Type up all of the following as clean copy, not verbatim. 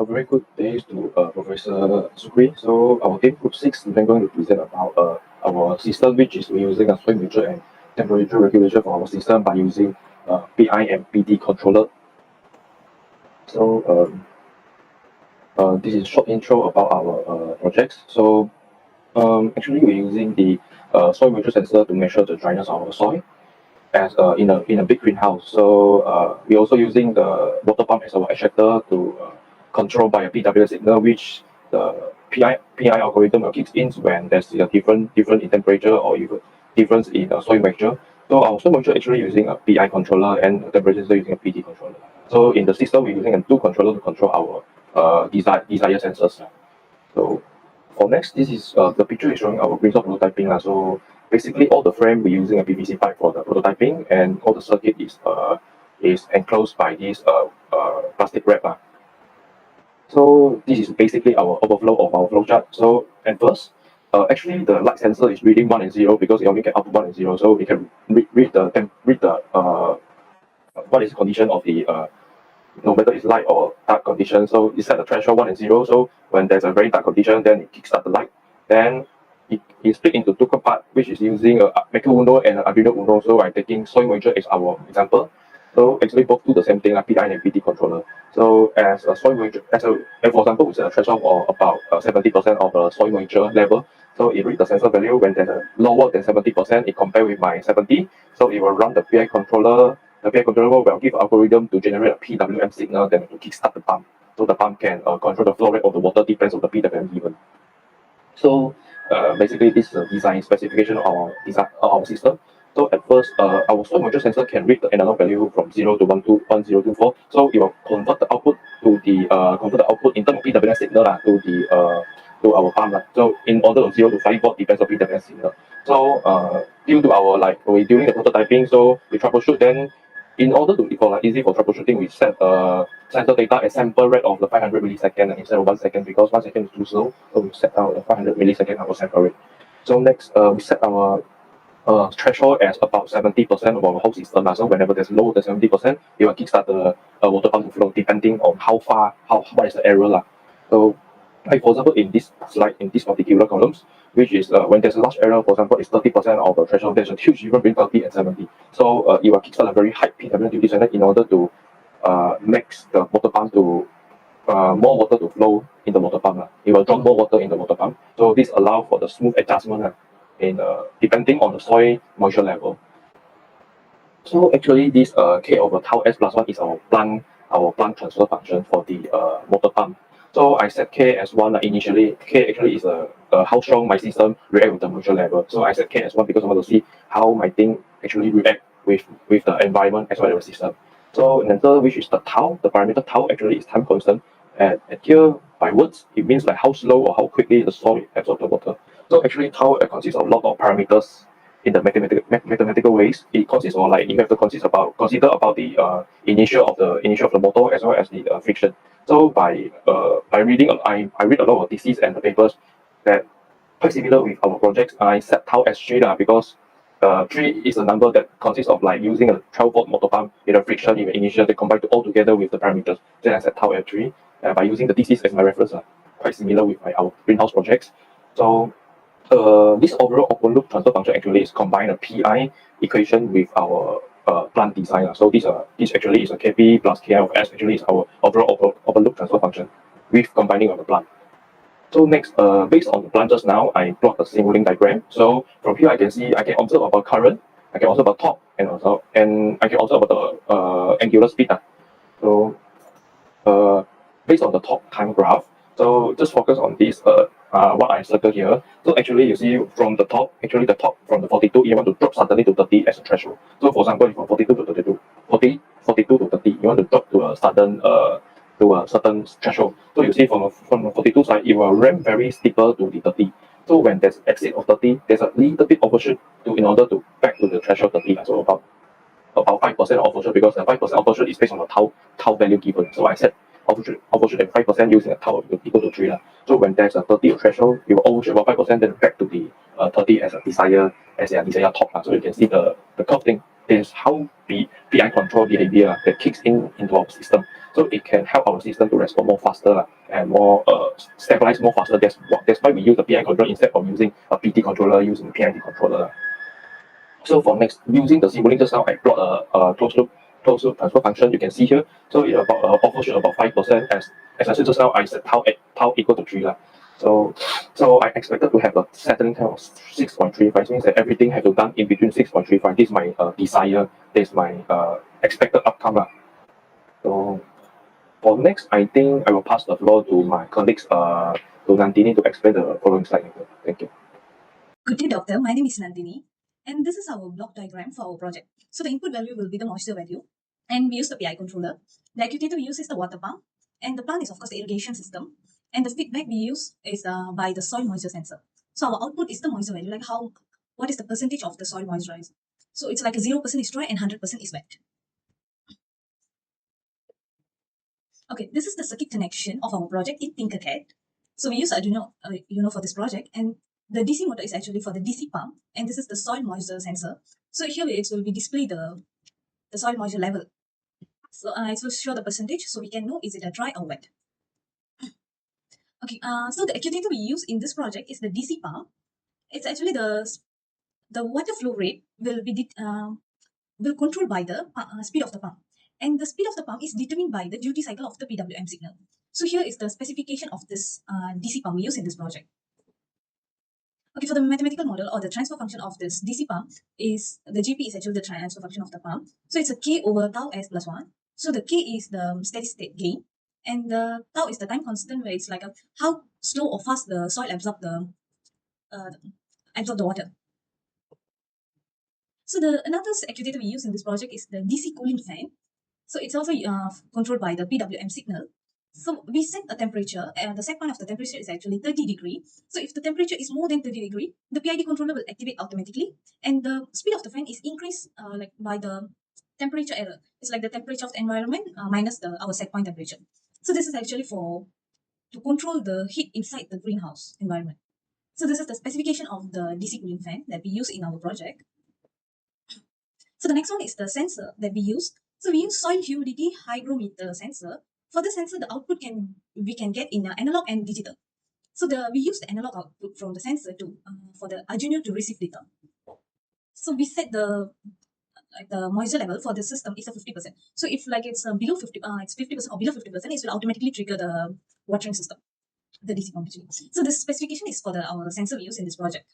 A very good day to Professor SHUKRI. So our team group 6 is then going to present about our system, which is using a swing meter and temperature regulation for our system by using PI and PD controller. So this is a short intro about our projects. So actually we're using the soil moisture sensor to measure the dryness of our soil as in a big greenhouse. So we're also using the water pump as our extractor to control by a PWM signal, which the PI algorithm will kick in when there's a different in temperature or even difference in soil moisture. So our soil moisture actually using a PI controller and temperature sensor using a PD controller. So in the system we're using a two controller to control our desired sensors. So for next, this is the picture is showing our greenhouse prototyping. So basically all the frame we're using a PVC pipe for the prototyping, and all the circuit is enclosed by this plastic wrap. So this is basically our overflow of our flowchart. So at first, actually the light sensor is reading 1 and 0 because it only can output 1 and 0. So we can read the what is the condition of the no matter it's light or dark condition. So it set the threshold 1 and 0. So when there's a very dark condition, then it kickstart the light. Then it split into two parts, which is using a Macro Uno and an Arduino Uno. So I'm taking soil moisture as our example. So actually both do the same thing, like PI and PD controller. So as a soil moisture, for example, we set a threshold of about 70% of the soil moisture level. So it reads the sensor value. When there's a lower than 70%, it compare with my 70. So it will run the PI controller. The PI controller will give algorithm to generate a PWM signal, then to kickstart the pump. So the pump can control the flow rate of the water depends on the PWM given. So basically this is the design specification of our system. So at first, our soil moisture sensor can read the analog value from 0 to 1024. So it will convert the output to the in terms of PWM signal to our pump. So in order of 0 to 5 volt depends on PWM signal. So due to our we're doing the prototyping, so we troubleshoot. Then in order to be easy for troubleshooting, we set sensor data as sample rate of the 500 millisecond instead of 1 second, because 1 second is too slow. So we set out the 500 millisecond our sample rate. So next, we set our threshold as about 70% of our whole system. So whenever there's lower than 70%, it will kickstart the water pump to flow depending on what is the error. So like for example, in this slide, in this particular columns, which is when there's a large error, for example, it's 30% of the threshold, there's a huge difference between 30 and 70. So it will kickstart a very high PWM duty cycle in order to make the water pump to more water to flow in the water pump. It will drop more water in the water pump. So this allows for the smooth adjustment in depending on the soil moisture level. So actually this K over tau S plus 1 is our plant transfer function for the water pump. So I set K as 1 initially. K actually is how strong my system react with the moisture level. So I set K as 1 because I want to see how my thing actually react with the environment as well as the system. So another, which is the tau, the parameter tau actually is time constant. And here by words, it means like how slow or how quickly the soil absorbs the water. So actually tau consists of a lot of parameters in the mathematical ways. It consists of you have to consider about the initial of the motor as well as the friction. So by reading, I read a lot of theses and the papers that quite similar with our projects. I set tau as 3 because 3 is a number that consists of using a 12-volt motor pump with a friction in the initial. They combine all together with the parameters. Then I set tau as 3 by using the thesis as my reference. Quite similar with our greenhouse projects. So this overall open loop transfer function actually is combine a PI equation with our plant design. So this actually is a Kp plus Ki of S actually is our overall open loop transfer function with combining of the plant. So next, based on the plant just now, I plot a simulating diagram. So from here I can observe about current, I can observe about torque, and I can observe about the angular speed. So based on the torque time graph, so just focus on this what I circle here. So actually you see from the top, actually the top from the 42, you want to drop suddenly to 30 as a threshold. So for example, from 42 to 32, 42 to 30, you want to drop to a certain threshold. So you see from the 42 side, it will ramp very steeper to the 30. So when there's exit of 30, there's a little bit overshoot in order to back to the threshold 30. So about 5% overshoot, because the 5% overshoot is based on the tau value given. So I set overshoot at 5% using a tau equal to 3. So when there's a 30 threshold, you will overshoot about 5%, then back to the 30 as a desired torque. So you can see the curve thing is how the PI control behavior that kicks into our system. so it can help our system to respond more faster and more stabilize more faster. That's why we use the PI controller instead of using a PT controller using PID controller. So for next, using the simulator just now, I plot a closed loop transfer function. You can see here. So it about overshoot about 5%. As I said just now, I set tau equal to 3 lah. So I expected to have a settling time of 6.35. Means that everything has to done in between 6.35. This is my desire. This is my expected outcome lah. So for next, I think I will pass the floor to my colleagues to Nandini to explain the following slide. Thank you. Good day, doctor. My name is Nandini, and this is our block diagram for our project. So the input value will be the moisture value, and we use the PI controller. The actuator we use is the water pump, and the plant is of course the irrigation system. And the feedback we use is by the soil moisture sensor. So our output is the moisture value, like what is the percentage of the soil moisturizer. So it's like a 0% is dry and 100% is wet. Okay, this is the circuit connection of our project in Tinkercad. So we use Arduino, for this project, and the DC motor is actually for the DC pump, and this is the soil moisture sensor. So here it will be display the soil moisture level. So it will show the percentage, so we can know is it a dry or wet. Okay, so the actuator we use in this project is the DC pump. It's actually the water flow rate will be controlled by the speed of the pump, and the speed of the pump is determined by the duty cycle of the PWM signal. So here is the specification of this DC pump we use in this project. Okay, for the mathematical model or the transfer function of this DC pump is the GP is actually the transfer function of the pump. So it's a K over tau S plus 1. So the K is the steady state gain, and the tau is the time constant, where it's like how slow or fast the soil absorb the water. So another actuator we use in this project is the DC cooling fan. So it's also controlled by the PWM signal. So we set a temperature, and the set point of the temperature is actually 30 degrees. So if the temperature is more than 30 degrees, the PID controller will activate automatically, and the speed of the fan is increased by the temperature error. It's like the temperature of the environment minus our set point temperature. So this is actually to control the heat inside the greenhouse environment. So this is the specification of the DC cooling fan that we use in our project. So the next one is the sensor that we use. So we use soil humidity hygrometer sensor. For the sensor, the output we can get in analog and digital. So we use the analog output from the sensor for the Arduino to receive data. So we set the moisture level for the system is a 50%. So if it's below 50, it's 50% or below 50%, it will automatically trigger the watering system, the DC pump. So this specification is for our sensor we use in this project.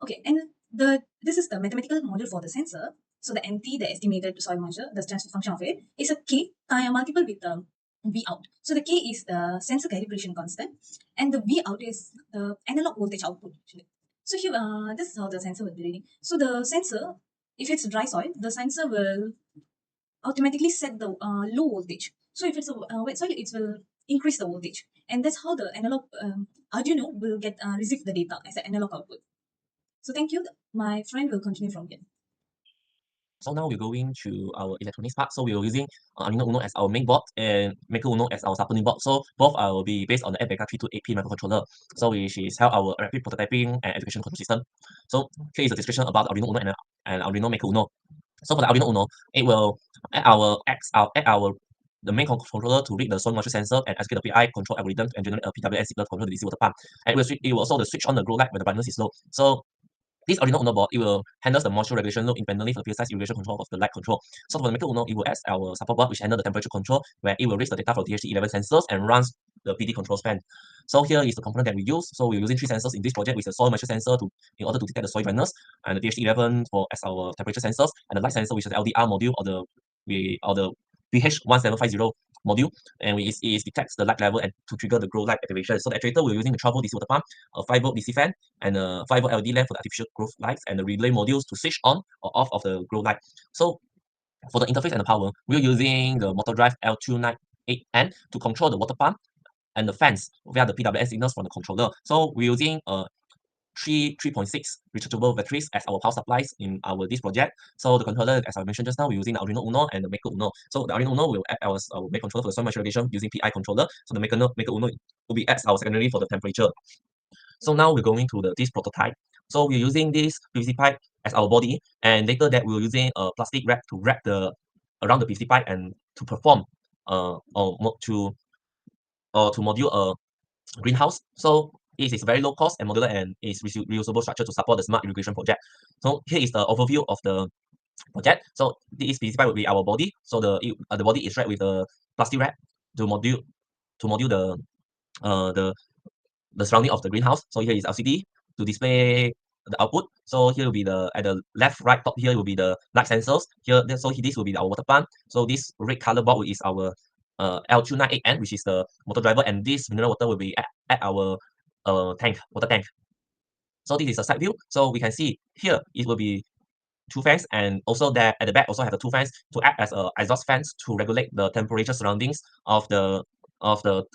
Okay, and this is the mathematical model for the sensor. So the MT, the estimated soil moisture, the transfer function of it is a K multiple with the V out. So the K is the sensor calibration constant, and the V out is the analog voltage output actually. So here, this is how the sensor will be reading. So the sensor, if it's dry soil, the sensor will automatically set the low voltage. So if it's a wet soil, it will increase the voltage, and that's how the analog Arduino will get receive the data as an analog output. So thank you. My friend will continue from here. So now we're going to our electronics part. So we're using Arduino Uno as our main board and Maker Uno as our supporting board. So both will be based on the FBECA 32AP microcontroller. So which is how our rapid prototyping and education control system. So here is a description about Arduino Uno and Arduino Maker Uno. So for the Arduino Uno, it will add the main controller to read the soil moisture sensor and execute the PI control algorithm and generate a PWM signal to control the DC water pump. And it will also switch on the grow light when the brightness is low. So this Arduino Uno board, it will handle the moisture regulation load independently for the precise irrigation control of the light control. So for the Maker Uno, it will add our support board, which handle the temperature control, where it will raise the data from DHT11 sensors and runs the PD control span. So here is the component that we use. So we're using 3 sensors in this project, with the soil moisture sensor in order to detect the soil dryness, and the DHT11 as our temperature sensors, and the light sensor, which is the LDR module or the BH1750 module, and it detects the light level and to trigger the grow light activation. So the actuator, we're using the 12-volt DC water pump, a 5-volt DC fan, and a 5-volt LED lamp for the artificial growth lights, and the relay modules to switch on or off of the grow light. So for the interface and the power, we're using the motor drive L298N to control the water pump and the fans via the PWM signals from the controller. So we're using 3.6 rechargeable batteries as our power supplies in this project. So the controller, as I mentioned just now, we're using the Arduino Uno and the Maker Uno. So the Arduino Uno will act as our main controller for the soil moisture regulation using PI controller. So the Maker Uno will be as our secondary for the temperature. So now we're going to this prototype. So we're using this PVC pipe as our body, and later that we're using a plastic wrap to wrap around the PVC pipe and to perform to module a greenhouse. So it is very low cost and modular and is reusable structure to support the smart irrigation project. So here is the overview of the project. So this is specified with our body. So the body is wrapped with a plastic wrap to module the the surrounding of the greenhouse. So here is LCD to display the output. So here will be at the left, right, top here will be the light sensors. So this will be our water pump. So this red color board is our L298N, which is the motor driver, and this mineral water will be at our water tank. So this is a side view. So we can see here it will be two fans, and also there at the back also have the two fans to act as exhaust fans to regulate the temperature surroundings of the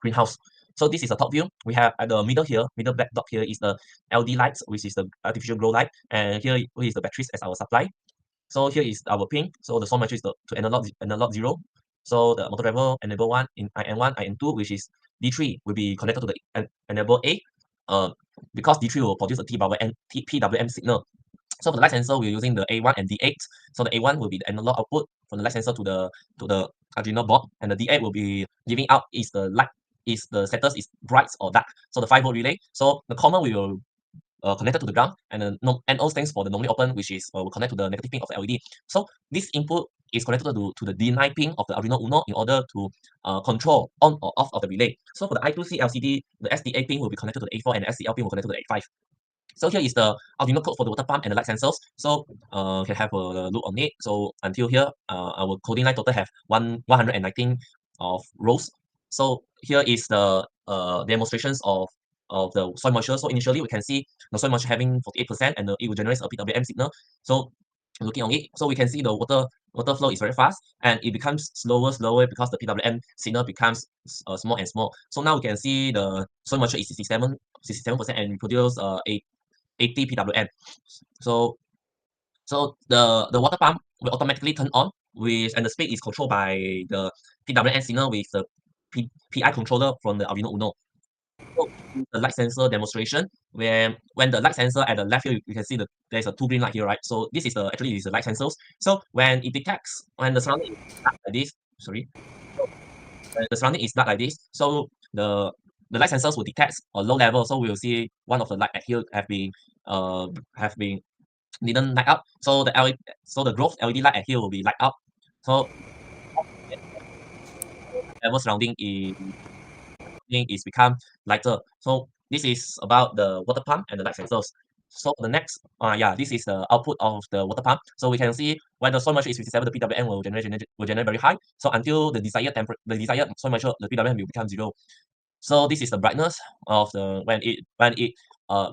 greenhouse. So this is a top view. We have at the middle black dot here is the LED lights, which is the artificial glow light, and here is the batteries as our supply. So here is our pin. So the source measure is to analog 0. So the motor driver enable 1 in IN1, IN2, which is D3 will be connected to the enable A, because D3 will produce a PWM signal. So for the light sensor, we're using the A1 and D8. So the A1 will be the analog output from the light sensor to the Arduino board, and the D8 will be giving out is the light, is the status is bright or dark. So the 5-volt relay. So the common we will connected to the ground, and the NO stands for the normally open, which is will connect to the negative pin of the LED. So this input is connected to the D9 pin of the Arduino Uno in order to control on or off of the relay. So for the I2C LCD, the SDA pin will be connected to the A4 and the SCL pin will connect to the A5. So here is the Arduino code for the water pump and the light sensors. So can have a look on it. So until here, our coding line total have 119 of rows. So here is the demonstrations of the soil moisture. So initially we can see the soil moisture having 48%, and it will generate a PWM signal. So looking on it, so we can see the water flow is very fast, and it becomes slower because the PWM signal becomes small and small. So now we can see the soil moisture is 67%, and we produce 80 PWM. So the water pump will automatically turn on and the speed is controlled by the PWM signal with the PI controller from the Arduino Uno. So the light sensor demonstration, where when the light sensor at the left here, you can see there's a 2 green light here, right? So this is actually is the light sensors. So when it detects when the surrounding is dark like this, sorry, so when the surrounding is dark like this, so the light sensors will detect a low level. So we will see one of the light at here have been didn't light up. So the growth LED light at here will be light up. So level surrounding is become lighter. So this is about the water pump and the light sensors. So the next, this is the output of the water pump. So we can see when the soil moisture is 57, the PWM will generate very high. So until the desired soil moisture, the PWM will become 0. So this is the brightness of the when it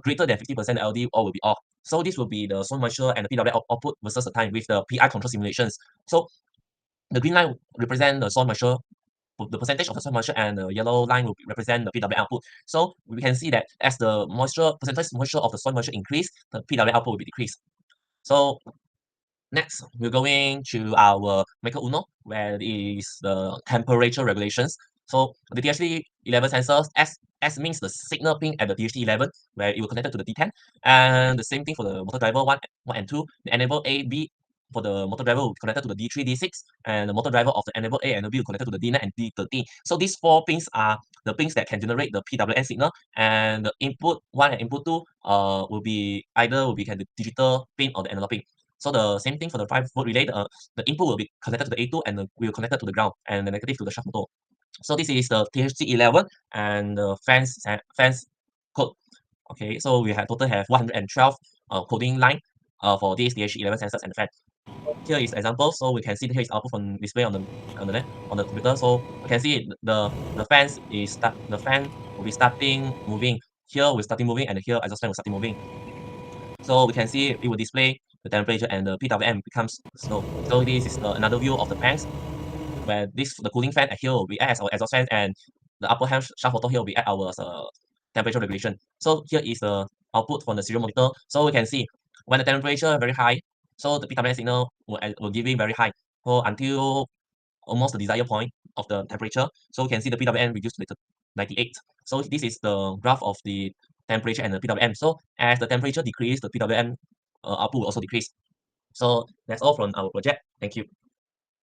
greater than 50%, the LED all will be off. So this will be the soil moisture and the PWM output versus the time with the PI control simulations. So the green line represent the soil moisture, the percentage of the soil moisture, and the yellow line will represent the PWM output. So we can see that as the percentage moisture of the soil moisture increase, the PWM output will be decreased. So next, we're going to our Maker Uno, where it is the temperature regulations. So the DHT11 sensors, S means the signal pin at the DHT11, where it will connect to the D10. And the same thing for the motor driver 1 and 2. The enable A, B for the motor driver will be connected to the D3, D6, and the motor driver of the enable A and B will connect to the D9 and D13. So these 4 pins are the pins that can generate the PWM signal, and the input 1 and input 2 will be the digital pin or the analog pin. So the same thing for the 5-volt relay, the input will be connected to the A2 and will connected to the ground, and the negative to the shaft motor. So this is the THC11 and the fans code. Okay, so we have total have 112 coding line for this THC11 sensors and the fan. Here is example. So we can see here is output from display on the computer. So we can see the fan will be starting moving. Here we're starting moving, and here exhaust fan will starting moving. So we can see it will display the temperature, and the PWM becomes slow. So this is another view of the fans, where the cooling fan at here will be as our exhaust fan, and the upper hand shaft motor here will be at our temperature regulation. So here is the output from the serial monitor. So we can see when the temperature very high, so the PWM signal will giving very high. So until almost the desired point of the temperature. So we can see the PWM reduced to 98. So this is the graph of the temperature and the PWM. So as the temperature decrease, the PWM output will also decrease. So that's all from our project. Thank you.